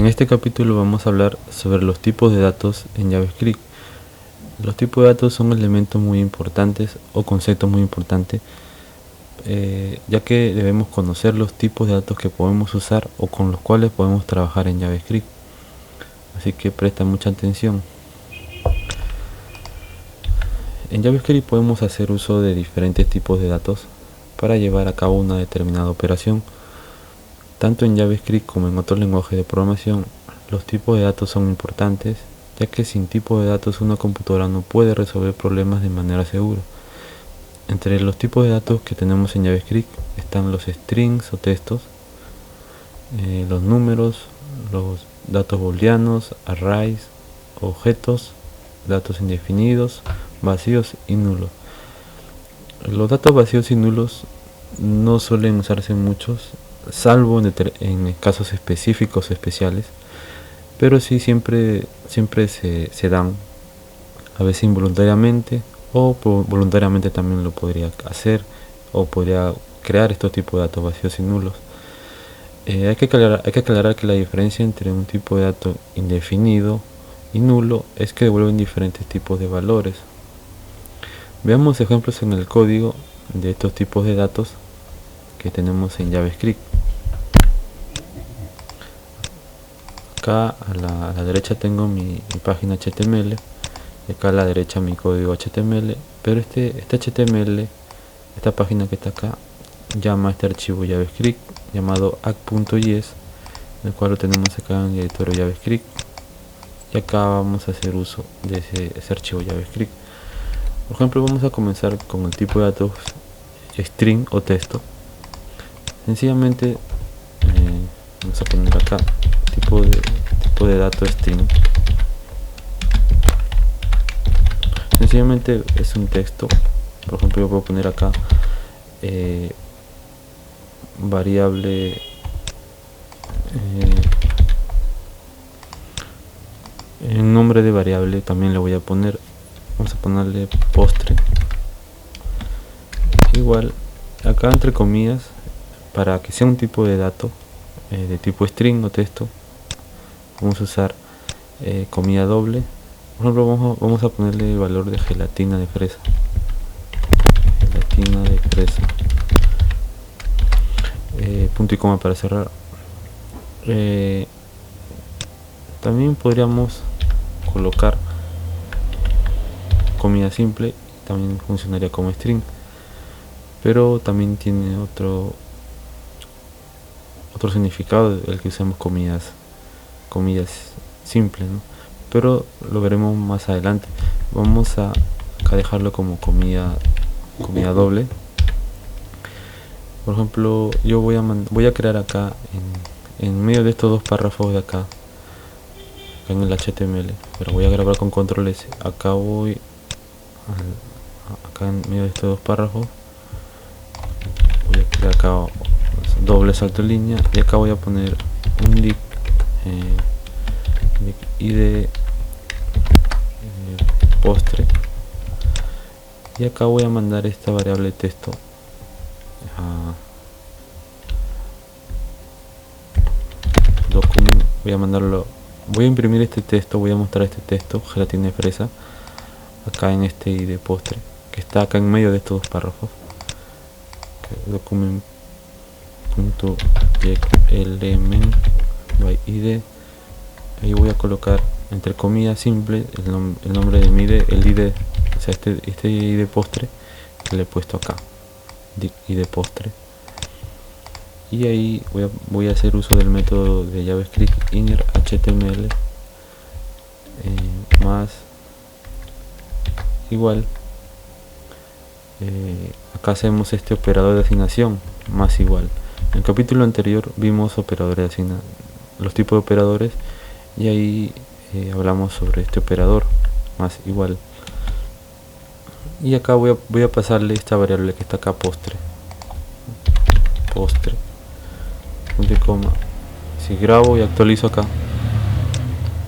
este capítulo vamos a hablar sobre los tipos de datos en JavaScript. Los tipos de datos son elementos muy importantes o conceptos muy importantes, ya que debemos conocer los tipos de datos que podemos usar o con los cuales podemos trabajar en JavaScript. Así que presta mucha atención. En JavaScript podemos hacer uso de diferentes tipos de datos para llevar a cabo una determinada operación. Tanto en JavaScript como en otros lenguajes de programación, los tipos de datos son importantes, ya que sin tipos de datos una computadora no puede resolver problemas de manera segura. Entre los tipos de datos que tenemos en JavaScript están los strings o textos, los números, los datos booleanos, arrays, objetos, datos indefinidos, vacíos y nulos. Los datos vacíos y nulos no suelen usarse muchos, salvo en casos específicos o especiales, pero sí siempre se dan, a veces involuntariamente o voluntariamente también lo podría hacer, o podría crear estos tipos de datos vacíos y nulos. Hay que aclarar que la diferencia entre un tipo de dato indefinido y nulo es que devuelven diferentes tipos de valores. Veamos ejemplos en el código de estos tipos de datos que tenemos en JavaScript. Acá a la derecha tengo mi página HTML, y acá a la derecha mi código HTML, pero este HTML, esta página que está acá, llama a este archivo JavaScript llamado app.js, el cual lo tenemos acá en el directorio JavaScript, y acá vamos a hacer uso de ese archivo JavaScript. Por ejemplo, vamos a comenzar con el tipo de datos string o texto. Sencillamente vamos a poner acá tipo de dato string. Sencillamente es un texto. Por ejemplo, yo puedo poner acá variable en nombre de variable también le voy a poner, vamos a ponerle postre. Igual acá entre comillas, para que sea un tipo de dato de tipo string o texto, vamos a usar comilla doble. Por ejemplo, vamos a ponerle el valor de gelatina de fresa. Gelatina de fresa. Punto y coma para cerrar. También podríamos colocar comilla simple, también funcionaría como string, pero también tiene otro significado el que usamos comillas simples, ¿no? Pero lo veremos más adelante. Vamos a acá dejarlo como comilla doble. Por ejemplo, yo voy a crear acá en medio de estos dos párrafos de acá en el HTML, pero voy a grabar con control S. Acá acá en medio de estos dos párrafos voy a crear acá doble salto en línea, y acá voy a poner un div id postre, y acá voy a mandar esta variable texto a document. Voy a imprimir este texto, voy a mostrar este texto gelatina de fresa acá en este id postre que está acá en medio de estos dos párrafos. Document element by id, ahí voy a colocar entre comillas simple el nombre de mi id, el id, o sea este id postre que le he puesto acá, id postre, y ahí voy a hacer uso del método de JavaScript inner html más igual. Acá hacemos este operador de asignación más igual. En el capítulo anterior vimos operadores de asignación, los tipos de operadores, y ahí hablamos sobre este operador más igual. Y acá voy a pasarle esta variable que está acá, postre, punto y coma. Si grabo y actualizo acá,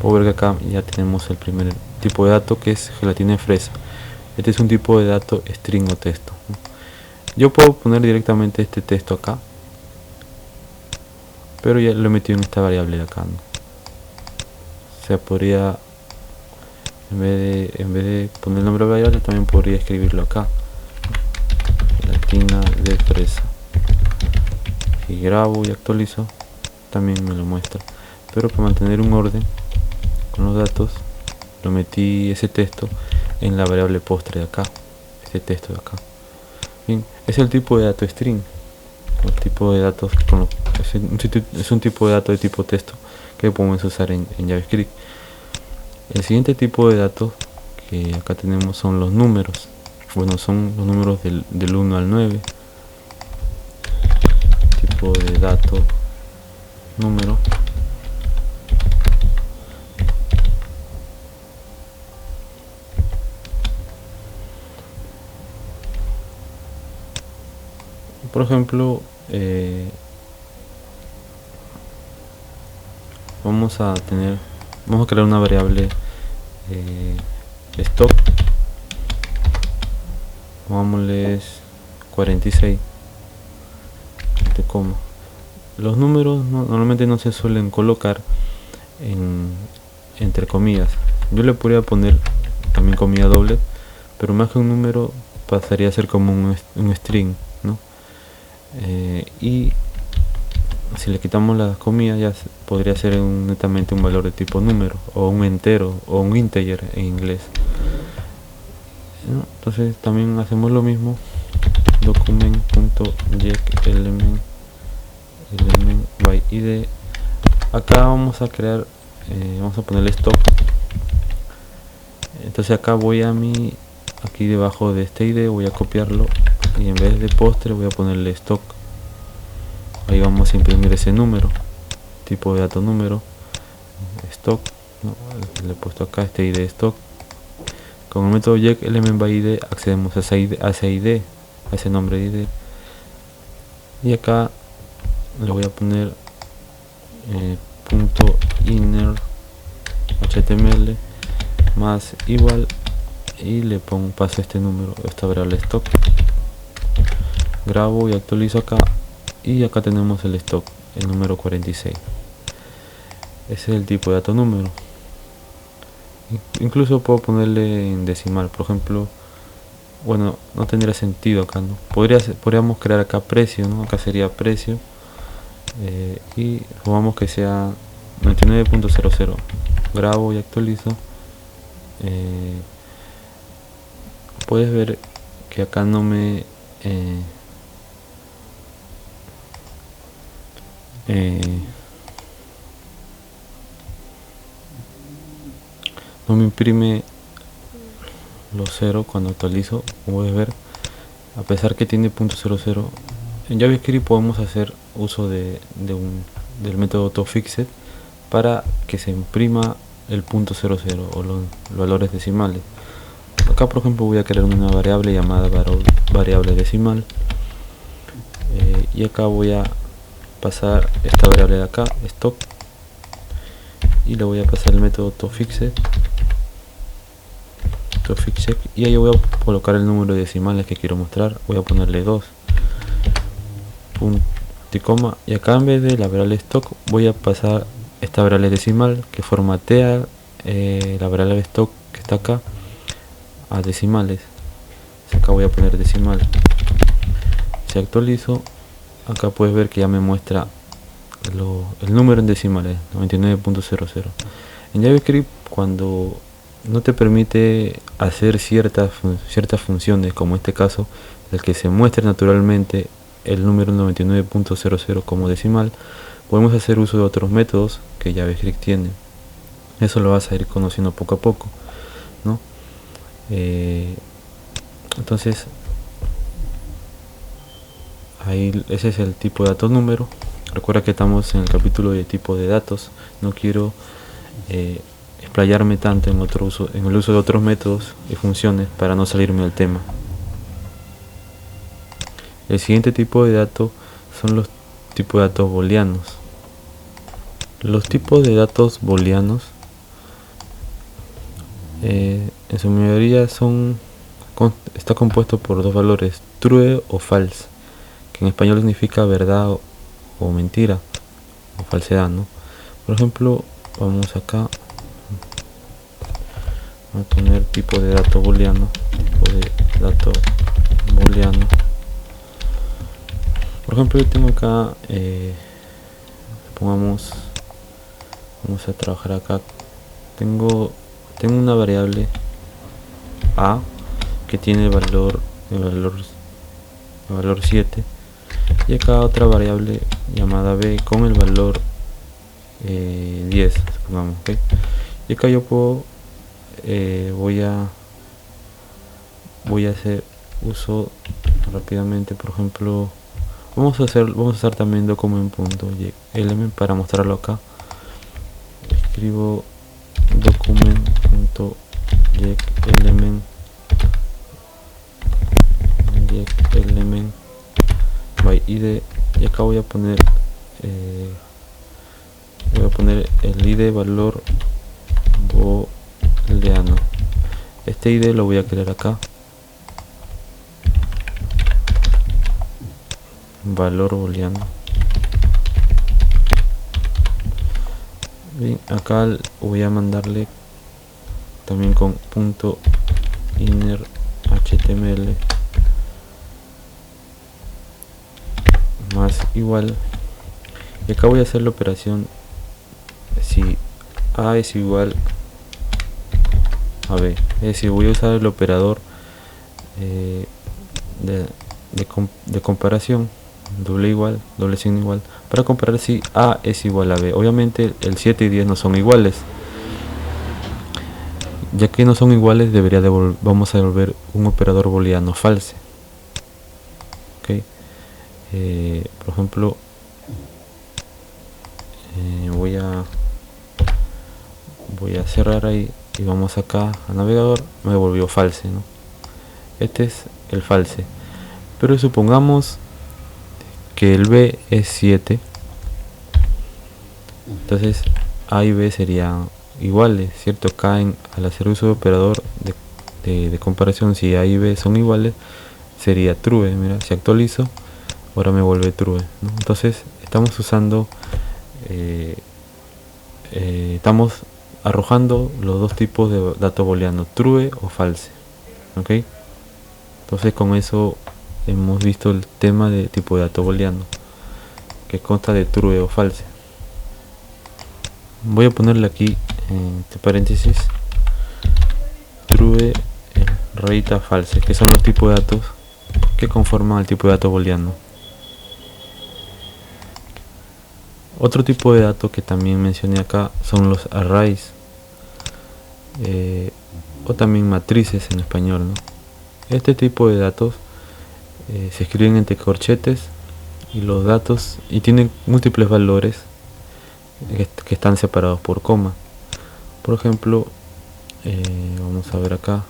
puedo ver que acá ya tenemos el primer tipo de dato, que es gelatina de fresa. Este es un tipo de dato string o texto. Yo puedo poner directamente este texto acá, pero ya lo he metido en esta variable de acá, ¿no? se podría, en vez de poner el nombre variable, también podría escribirlo acá, gelatina de fresa. Si grabo y actualizo, también me lo muestra. Pero para mantener un orden con los datos, lo metí ese texto en la variable postre de acá, este texto de acá. Bien, es el tipo de dato string, el tipo de datos es un tipo de dato de tipo texto que podemos usar en JavaScript. El siguiente tipo de datos que acá tenemos son los números. Bueno, son los números del 1 al 9. Tipo de dato número. Por ejemplo, vamos a crear una variable stock, pongámosles 46 de coma. Los números normalmente no se suelen colocar entre comillas. Yo le podría poner también comilla doble, pero más que un número pasaría a ser como un string, ¿no? Y si le quitamos las comillas, ya podría ser netamente un valor de tipo número, o un entero, o un integer en inglés, ¿no? Entonces también hacemos lo mismo, document.getElement by id. Acá vamos a crear, vamos a ponerle stock. Entonces acá voy aquí debajo de este id voy a copiarlo, y en vez de postre voy a ponerle stock. Ahí vamos a imprimir ese número, tipo de dato número, stock, ¿no? Le he puesto acá este id stock. Con el método getElementById accedemos a ese id, a ese nombre de id, y acá le voy a poner punto inner html más igual, y le paso este número, esta variable stock. Grabo y actualizo acá, y acá tenemos el stock, el número 46. Ese es el tipo de dato número. Incluso puedo ponerle en decimal, por ejemplo. Bueno, no tendría sentido acá, ¿no? Podríamos crear acá precio, ¿no? Acá sería precio, y pongamos que sea 99.00. Grabo y actualizo. Puedes ver que acá no me imprime los 0 cuando actualizo. Como puedes ver, a pesar que tiene .00, en JavaScript podemos hacer uso del método toFixed para que se imprima el .00 o los valores decimales. Acá, por ejemplo, voy a crear una variable llamada variable decimal, y acá voy a pasar esta variable de acá, stock, y le voy a pasar el método toFixed, y ahí voy a colocar el número de decimales que quiero mostrar. Voy a ponerle 2 punto y coma, y acá en vez de la variable stock voy a pasar esta variable decimal que formatea la variable stock que está acá a decimales. Acá voy a poner decimal. Si actualizo, acá puedes ver que ya me muestra el número en decimales, 99.00. En JavaScript, cuando no te permite hacer ciertas funciones, como en este caso, el que se muestre naturalmente el número 99.00 como decimal, podemos hacer uso de otros métodos que JavaScript tiene. Eso lo vas a ir conociendo poco a poco, ¿no? Entonces, ahí ese es el tipo de dato número. Recuerda que estamos en el capítulo de tipo de datos. No quiero explayarme tanto en el uso de otros métodos y funciones para no salirme del tema. El siguiente tipo de datos son los tipos de datos booleanos. Los tipos de datos booleanos en su mayoría está compuesto por dos valores, true o false, que en español significa verdad o mentira o falsedad, ¿no? Por ejemplo, vamos acá, voy a poner tipo de dato booleano, por ejemplo. Yo tengo acá, vamos a trabajar acá. Tengo una variable a que tiene el valor 7, y acá otra variable llamada b con el valor 10, supongamos, ¿okay? Y acá yo puedo voy a hacer uso rápidamente. Por ejemplo, vamos a usar también document.element para mostrarlo acá. Escribo document.getElement by id, y acá voy a poner el id valor booleano. Este id lo voy a crear acá, valor booleano. Bien, acá voy a mandarle también con .inner html más igual, y acá voy a hacer la operación si a es igual a b, es decir, voy a usar el operador de comparación, doble signo igual, para comparar si a es igual a b. Obviamente el 7 y 10 no son iguales. Ya que no son iguales, vamos a devolver un operador booleano false. Okay. Por ejemplo, voy a cerrar ahí y vamos acá a navegador. Me devolvió false, ¿no? Este es el false. Pero supongamos que el b es 7, entonces a y b serían iguales, ¿cierto? Acá al hacer uso de operador de comparación, si a y b son iguales, sería true. Mira, si actualizo, ahora me vuelve true, ¿no? Entonces estamos usando estamos arrojando los dos tipos de dato booleano, true o false. ¿Ok? Entonces con eso hemos visto el tema de tipo de dato booleano, que consta de true o false. Voy a ponerle aquí entre paréntesis true, rayita false, que son los tipos de datos que conforman el tipo de dato booleano. Otro tipo de datos que también mencioné acá son los arrays, o también matrices en español, ¿no? Este tipo de datos se escriben entre corchetes, y los datos tienen múltiples valores que están separados por coma. Por ejemplo, vamos a ver acá,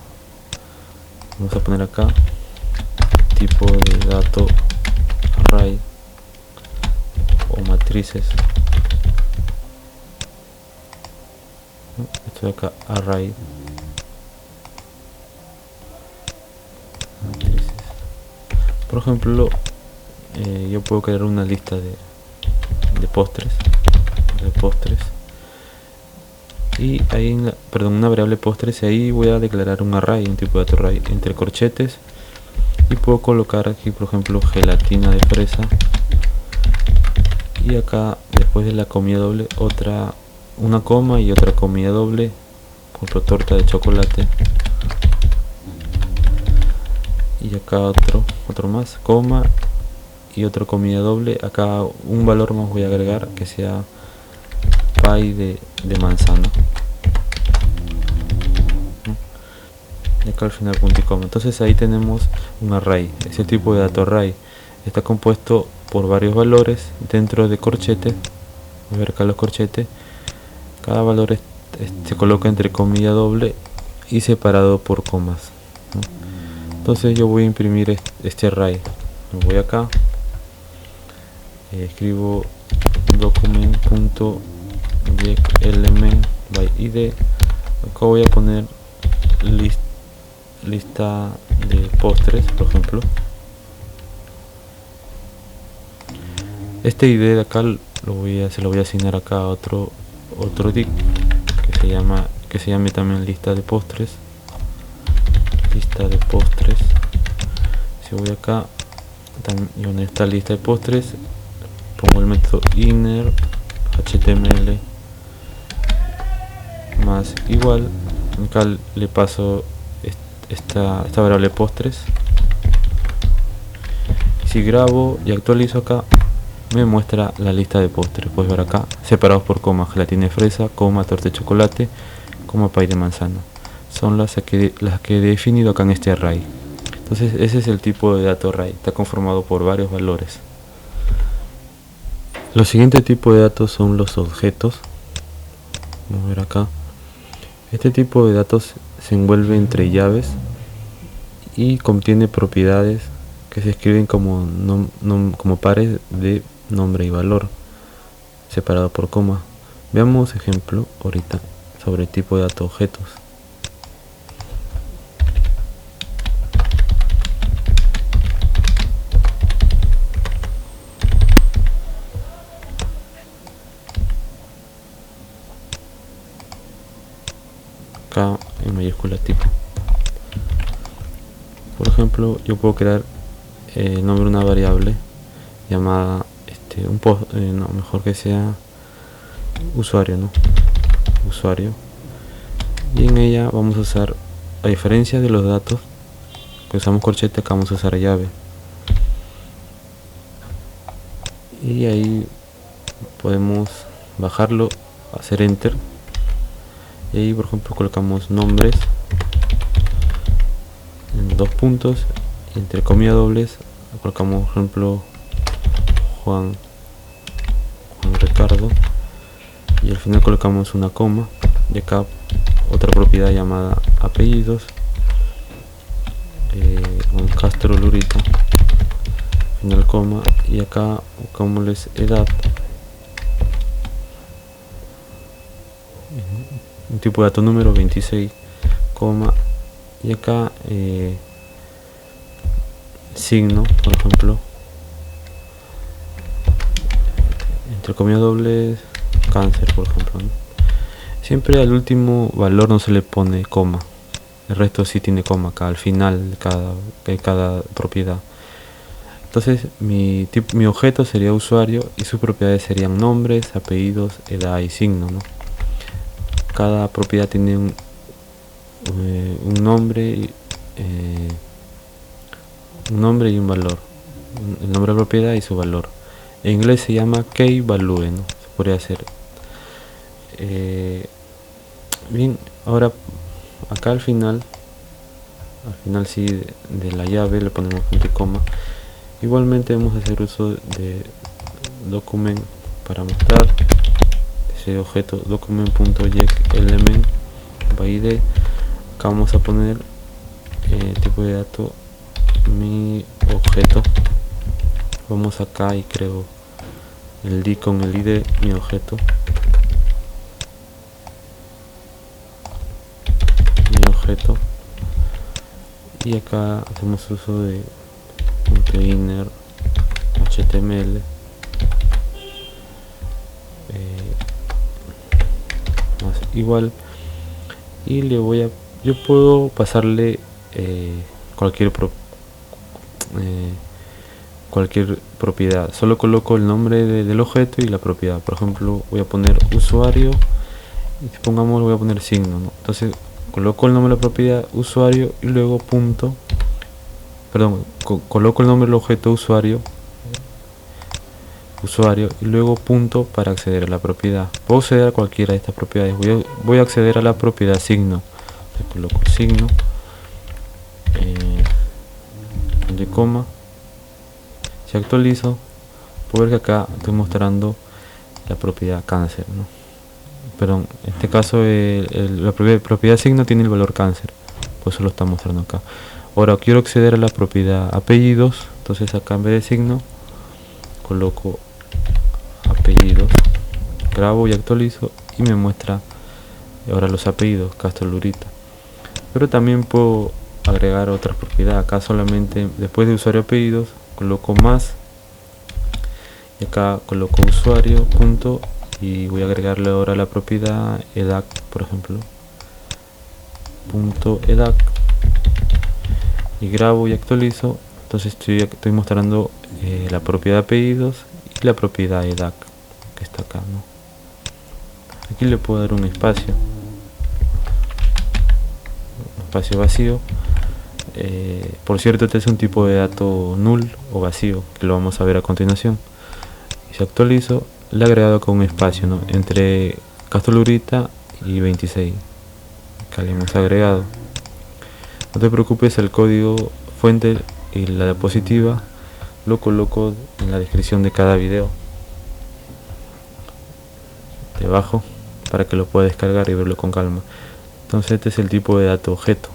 vamos a poner acá tipo de dato array o matrices. Esto de acá, array matrices. Por ejemplo, yo puedo crear una lista de postres, y ahí una variable postres, y ahí voy a declarar un array, un tipo de dato array entre corchetes, y puedo colocar aquí, por ejemplo, gelatina de fresa, y acá después de la comilla doble una coma y otra comilla doble, por ejemplo, torta de chocolate, y acá otro más, coma y otro comilla doble. Acá un valor más voy a agregar, que sea pie de manzana, y acá al final punto y coma. Entonces ahí tenemos un array. Ese tipo de dato array está compuesto por varios valores dentro de corchetes. Voy a ver acá los corchetes. Cada valor se coloca entre comilla doble y separado por comas, ¿no? Entonces yo voy a imprimir este array. Me voy acá, escribo document.getElement by id. Acá voy a poner lista de postres, por ejemplo. Este id de acá se lo voy a asignar acá a otro div que se llama que se llame también lista de postres. Si voy acá y donde está lista de postres, pongo el método inner html más igual. Acá le paso esta variable postres. Si grabo y actualizo acá, me muestra la lista de postres. Puedes ver acá, separados por coma: gelatina de fresa, coma, torta de chocolate, coma, pay de manzana. Son las que he definido acá en este array. Entonces ese es el tipo de dato array. Está conformado por varios valores. Los siguientes tipos de datos son los objetos. Vamos a ver acá. Este tipo de datos se envuelve entre llaves y contiene propiedades que se escriben como pares de nombre y valor, separado por coma. Veamos ejemplo ahorita sobre el tipo de datos objetos. Acá en mayúscula tipo. Por ejemplo, yo puedo crear el nombre de una variable llamada mejor que sea usuario, usuario, y en ella vamos a usar, a diferencia de los datos que usamos corchete, acá vamos a usar llave, y ahí podemos bajarlo, hacer enter, y ahí por ejemplo colocamos nombres en 2 puntos, entre comillas dobles colocamos por ejemplo Juan Ricardo, y al final colocamos una coma, y acá otra propiedad llamada apellidos, Castro Lurita, final coma, y acá buscamos edad, un tipo de dato número 26, coma, y acá signo, por ejemplo, entre comillas dobles, cáncer, por ejemplo, ¿no? Siempre al último valor no se le pone coma, el resto sí tiene coma acá al final de cada propiedad. Entonces mi objeto sería usuario y sus propiedades serían nombres, apellidos, edad y signo, ¿no? Cada propiedad tiene un nombre y un valor, el nombre de la propiedad y su valor. En inglés se llama key value, ¿no? Se podría hacer. Bien, ahora acá al final sí de la llave le ponemos punto y coma. Igualmente vamos a hacer uso de document para mostrar ese objeto, document.getElement by id. Acá vamos a poner tipo de dato mi objeto. Vamos acá y creo el d con el id mi objeto, y acá hacemos uso de .inner html más igual, y yo puedo pasarle cualquier propiedad. Solo coloco el nombre del objeto y la propiedad. Por ejemplo, voy a poner usuario y supongamos voy a poner signo, ¿no? Entonces coloco el nombre de la propiedad usuario y luego coloco el nombre del objeto usuario y luego punto para acceder a la propiedad. Puedo acceder a cualquiera de estas propiedades. Voy a acceder a la propiedad signo. Entonces coloco signo de coma. Si actualizo, puedo ver que acá estoy mostrando la propiedad cáncer, ¿no? Perdón, en este caso la propiedad signo tiene el valor cáncer, por eso lo está mostrando acá. Ahora quiero acceder a la propiedad apellidos, entonces acá en vez de signo coloco apellidos, grabo y actualizo y me muestra ahora los apellidos, Castro Lurita. Pero también puedo agregar otras propiedades. Acá solamente después de usuario apellidos coloco más, y acá coloco usuario punto, y voy a agregarle ahora la propiedad edad, por ejemplo, .edac y grabo y actualizo. Entonces estoy mostrando la propiedad apellidos y la propiedad edac que está acá, ¿no? Aquí le puedo dar un espacio vacío. Por cierto, este es un tipo de dato null o vacío que lo vamos a ver a continuación. Y si actualizo, le he agregado con un espacio, ¿no?, entre Castro Lurita y 26. Acá le hemos agregado. No te preocupes, el código fuente y la diapositiva lo coloco en la descripción de cada video debajo para que lo puedas descargar y verlo con calma. Entonces este es el tipo de dato objeto.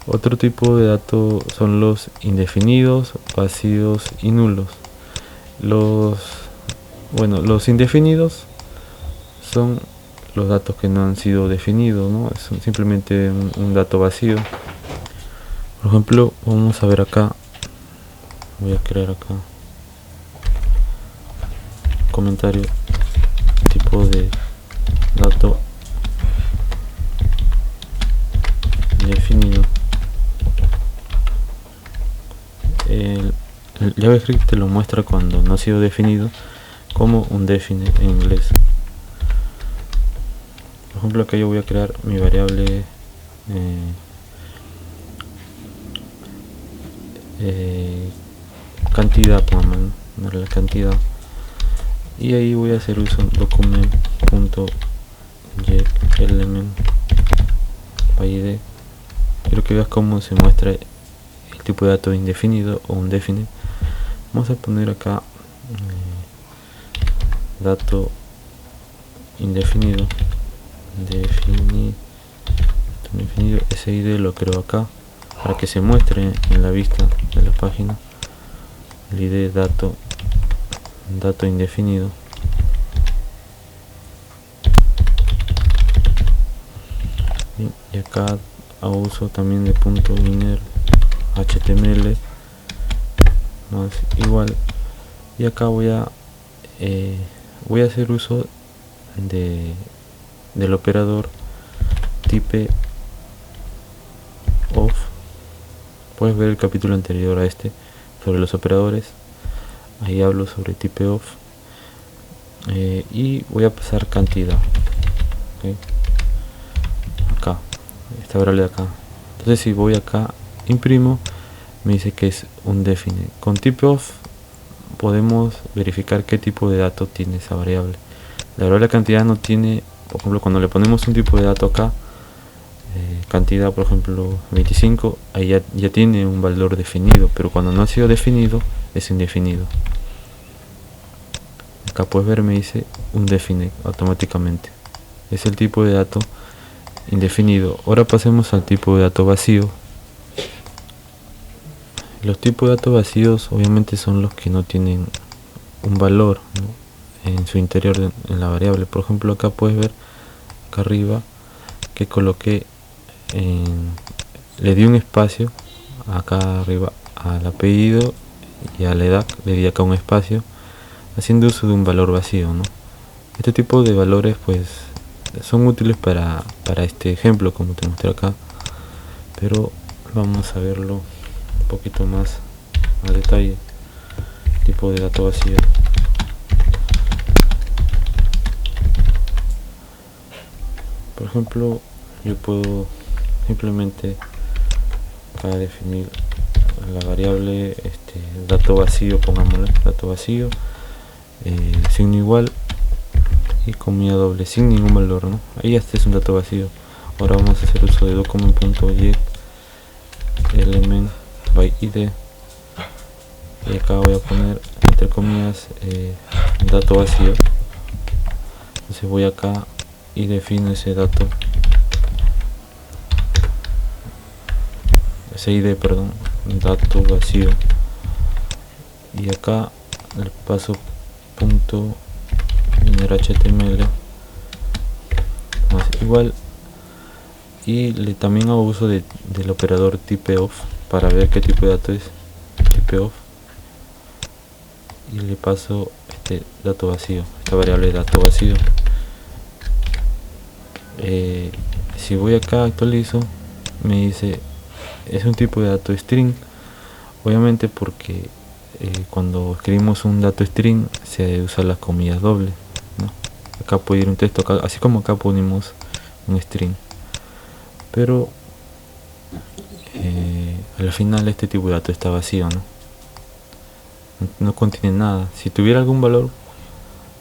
Otro tipo de datos son los indefinidos, vacíos y nulos. Los indefinidos son los datos que no han sido definidos, ¿no? Es simplemente un dato vacío. Por ejemplo, vamos a ver acá, voy a crear acá comentario tipo de dato definido. El JavaScript te lo muestra cuando no ha sido definido como un define en inglés. Por ejemplo, acá yo voy a crear mi variable cantidad, pongamos, ¿no?, la cantidad, y ahí voy a hacer uso document.getElementById. Quiero que veas cómo se muestra el tipo de dato indefinido o un define. Vamos a poner acá dato indefinido, definido, ese ID lo creo acá para que se muestre en la vista de la página. El ID dato indefinido. Y acá hago uso también de .inner HTML más igual, y acá voy a hacer uso del operador typeOf. Puedes ver el capítulo anterior a este sobre los operadores, ahí hablo sobre typeOf. Y voy a pasar cantidad, ¿okay?, acá, esta variable de acá. Entonces si voy acá, imprimo, me dice que es un define. Con typeOf podemos verificar qué tipo de dato tiene esa variable. La variable cantidad no tiene, por ejemplo, cuando le ponemos un tipo de dato acá, cantidad, por ejemplo 25, ahí ya tiene un valor definido, pero cuando no ha sido definido es indefinido. Acá puedes ver, me dice un define automáticamente. Es el tipo de dato indefinido. Ahora pasemos al tipo de dato vacío. Los tipos de datos vacíos obviamente son los que no tienen un valor, ¿no?, en su interior, en la variable. Por ejemplo, acá puedes ver acá arriba que coloqué le di un espacio acá arriba al apellido y a la edad, le di acá un espacio haciendo uso de un valor vacío, ¿no? Este tipo de valores pues son útiles para este ejemplo, como te mostré acá, pero vamos a verlo un poquito más a detalle. Tipo de dato vacío. Por ejemplo, yo puedo simplemente para definir la variable dato vacío, pongámosle dato vacío, signo igual y comilla doble sin ningún valor, ¿no? Ahí este es un dato vacío. Ahora vamos a hacer uso de document.getElementById y acá voy a poner entre comillas dato vacío. Entonces voy acá y defino ese dato, ese ID, perdón, dato vacío, y acá le paso punto inner HTML más igual, y también hago uso del operador typeOf para ver qué tipo de dato es typeOf, y le paso este dato vacío, esta variable dato vacío. Si voy acá, actualizo, me dice es un tipo de dato string, obviamente porque cuando escribimos un dato string se usa las comillas dobles, ¿no? Acá puede ir un texto, así como acá ponemos un string, pero al final este tipo de dato está vacío, no contiene nada. Si tuviera algún valor,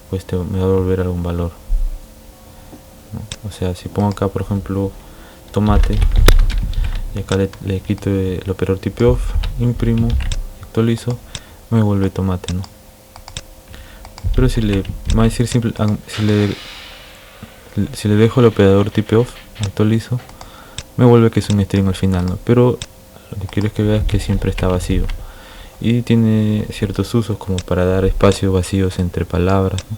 pues me va a devolver algún valor, ¿no? O sea, si pongo acá por ejemplo tomate y acá le quito el operador typeof, imprimo, actualizo, me devuelve tomate, ¿no? Pero si le va a decir si le dejo el operador typeof, actualizo, me vuelve que es un string al final, ¿no? Pero lo que quiero es que veas que siempre está vacío y tiene ciertos usos como para dar espacios vacíos entre palabras, ¿no?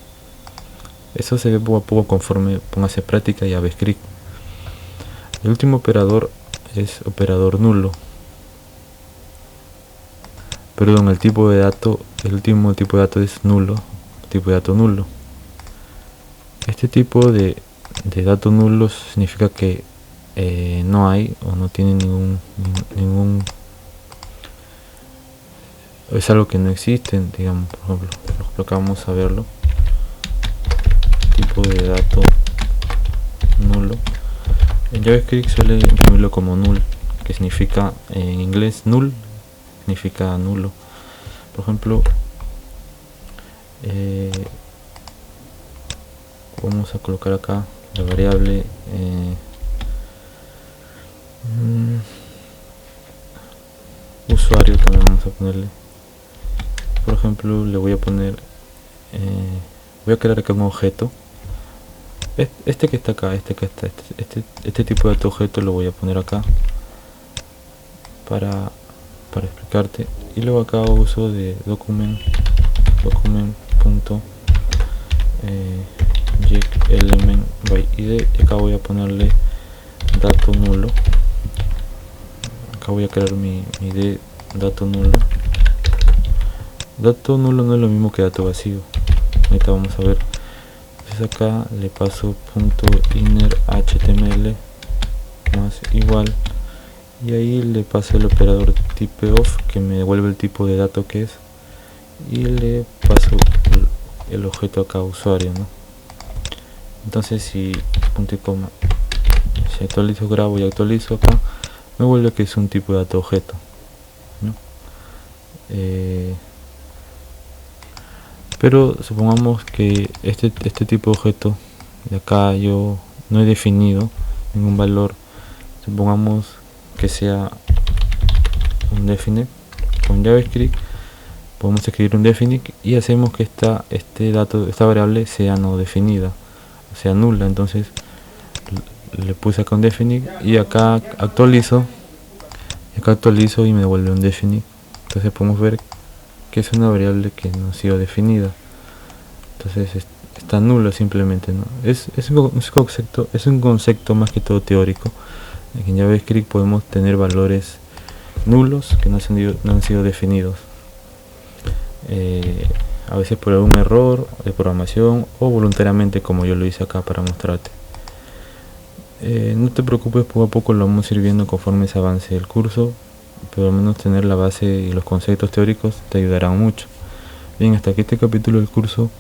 Eso se ve poco a poco conforme pongas en práctica JavaScript. El último operador es operador nulo. Perdón, el último tipo de dato es nulo, tipo de dato nulo. Este tipo de datos nulos significa que no hay o no tiene ningún es algo que no existe, digamos. Por ejemplo, acá vamos a verlo, tipo de dato nulo. En JavaScript suele imprimirlo como null, que significa en inglés null significa nulo. Por ejemplo, vamos a colocar acá la variable usuario, también vamos a ponerle, por ejemplo, le voy a poner voy a crear acá un objeto, este que está acá, este tipo de dato objeto lo voy a poner acá para explicarte, y luego acá hago uso de document get element by id, y acá voy a ponerle dato nulo. Acá voy a crear mi id dato nulo. Dato nulo no es lo mismo que dato vacío, ahorita vamos a ver. Entonces acá le paso .inner html más igual, y ahí le paso el operador typeof que me devuelve el tipo de dato que es, y le paso el objeto acá usuario, ¿no? Entonces si punto y coma, si actualizo, grabo y actualizo acá, me vuelve que es un tipo de dato objeto, ¿no? Pero supongamos que este tipo de objeto de acá yo no he definido ningún valor. Supongamos que sea un definite. Con JavaScript podemos escribir un definite y hacemos que esta variable sea no definida, o sea nula. Entonces le puse acá un definite y acá actualizo y me devuelve un definite. Entonces podemos ver que es una variable que no ha sido definida, entonces está nulo simplemente, ¿no? Es un concepto más que todo teórico. En JavaScript podemos tener valores nulos que no han sido definidos, a veces por algún error de programación o voluntariamente, como yo lo hice acá para mostrarte. No te preocupes, poco a poco lo vamos a ir viendo conforme se avance el curso, pero al menos tener la base y los conceptos teóricos te ayudarán mucho. Bien, hasta aquí este capítulo del curso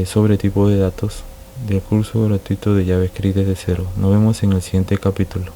sobre tipos de datos del curso gratuito de JavaScript desde cero. Nos vemos en el siguiente capítulo.